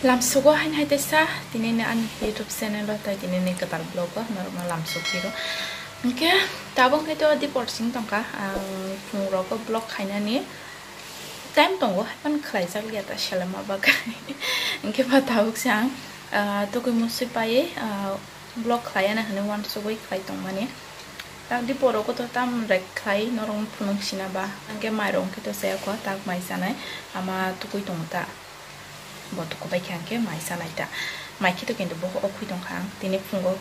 lamsugo hain hai desa dinene an YouTube channel lo ta dinene ketal blog normal lamsug hiro engke tabong ke to di porting tongka pungro ko blog khainani time tongo pan khlaijak ya ta shalama baga engke ba tabuk sang to ko musi paye blog khlaiana hane wan sugoi khlai tongmani tak di poro ko to tam rek khlai norong phunung sinaba engke mairong ke to se ko tak mai sanai ama tukui tongta boto ko bai kyanke mai sanaita mai kito kendo bo okhui dong khang tini phungo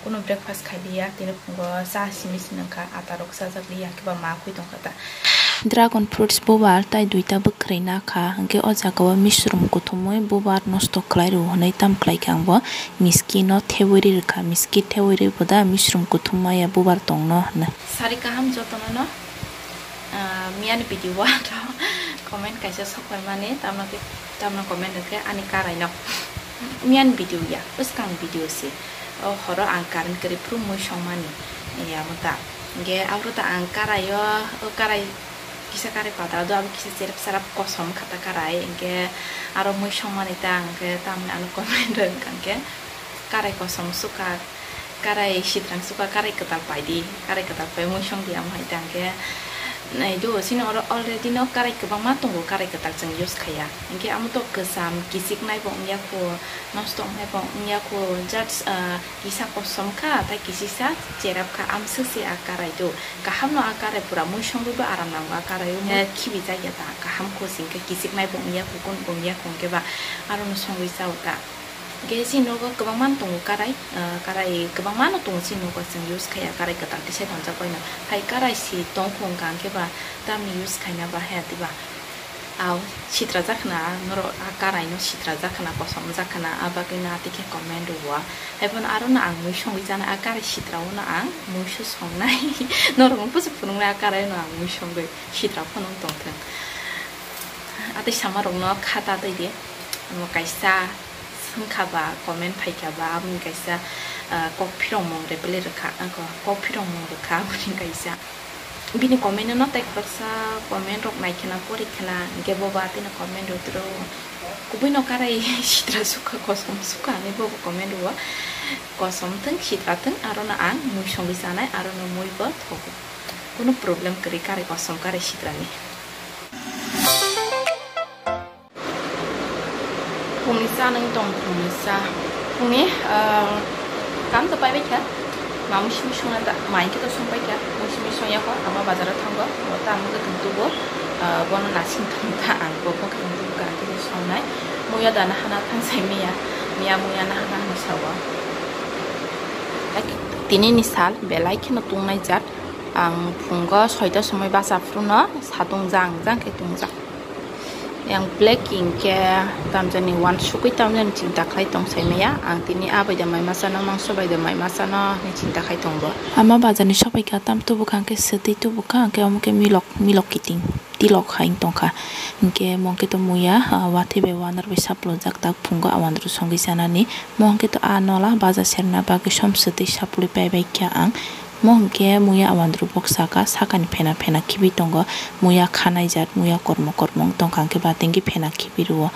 kono breakfast khailia tini phungo sa simis nangka atarok sajak liya ke ba ma khui dong khata dragon fruits bobar tai duita bukreina kha hangke o jaga mushroom ko thumoi bobar nosto khlai ru honai tam khlai khang bo miski no thewiri rkha miski thewiri boda mushroom ko thumaya bobar tong no na sari kaham jotono no mian video wa comment kaisa sokai mane tamna comment ke ani karai nok mian video ya uskang video si horo angkaran keri prumo shomani ya mata nge auruta angkara yo karai kisa karai pada do ab kisa serap sarap kosom kata karai nge aro mo shomani ta nge tamna anu comment kan ke karai kosom suka karai shitrang suka karai ketal paidi karai ketal pai mo shong dia mai tang ke nah itu sini orang already no karai kebang matunggu karai ketak jeng yus kaya engke amu to kesam kisik nai bong nya ko nostong nai bong nya ko just kisa kosom ka ta kisisa cerap ka am susi akara itu kaham no akara pura mushong bu aram nang akara yo kibi ja ya ta kaham ko sing ke kisik nai bong nya ko kon bong nya ko ke ba aron song wi sa uta gesi no ko kebang mantung karai kebang mano tung si no ko sing use kaya karai ketak di se tonja ko na hai karai si tong khong kang ke ba tam use kaya ba he ti ba aw chitra jakna noro akarai no chitra jakna ko som jakna aba ke na ti ke comment wa hai pon arona ang mu shong wi jana akarai chitra una ang mu shu song nai noro mo pusu punung na akarai no ang mu shong ge chitra phonong tong thang ati samarong no khata dei de mo kaisa sungkaba comment paikaba amun kaisa kopirong mong repele rekha ko kopirong mong rekha bunin kaisa bini comment no tek baksa comment rok nai khana pori khana ge boba tina comment utro kubino karai shitra suka kosom suka ne bobo comment wa kosom teng shitra teng arona ang mu shong bisanai arona moi ba thogo kono problem kari karai kosom karai shitra ni Pumisa nang tong pumisa, pumi kam to pai baikya, mamushi mishong ada, mai kita song baikya, mushi mishong ya ko, ama bazar thanggo, wata amu ketentu bo, bono nasing tongta ang bo ko ketentu ka kita song nai, muya dana hana thang sai miya muya na hana misawa. Tini nisal belai kena tung nai jat, ang punggo soida somai basa fruno, satung jang ke tung jang. Yang black ke tamjani wan sukui tamjani cinta kai tong sai meya ang tini abai da mai masana mangso bai da mai masana ni cinta kai tong bo ama bajani sobai ka tam tu bukang ke seti tu bukang ke amuke milok kiting tilok haing tong kha ke mongke to muya wati be wanar be saplo jak tak phungo awandru songi sanani mongke to anola baja serna ba ke som seti sapli pai bai kya ang mongke muya awandru boksaka sakani phena kibi tongo muya khanai jat muya kormong tongkang ke batengi phena kibi ruo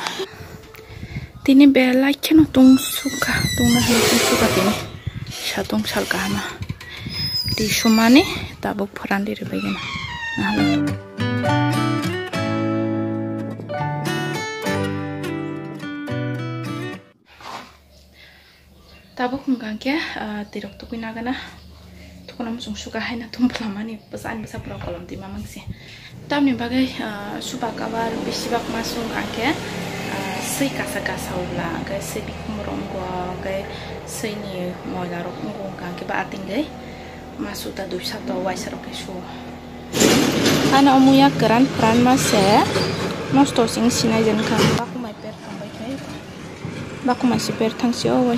tini belai kheno tung suka tini shatong sal kahama di shumani tabuk pharandi re baigena tabuk mungkangke tirok tukui nagana kono musung suka hai na tum plamani pesan bisa pro kolom ti mamang si tamni bagai suba kabar bisibak masung angke sei kasa ula ga sei bikumrong go ga sei ni moila rok ngong angke ba atinggai masuta dusha to waisaro ke shu ana omuya keran pran mase mosto sing sinai jen kan baku mai per tambai kai baku mai si per thang si o wa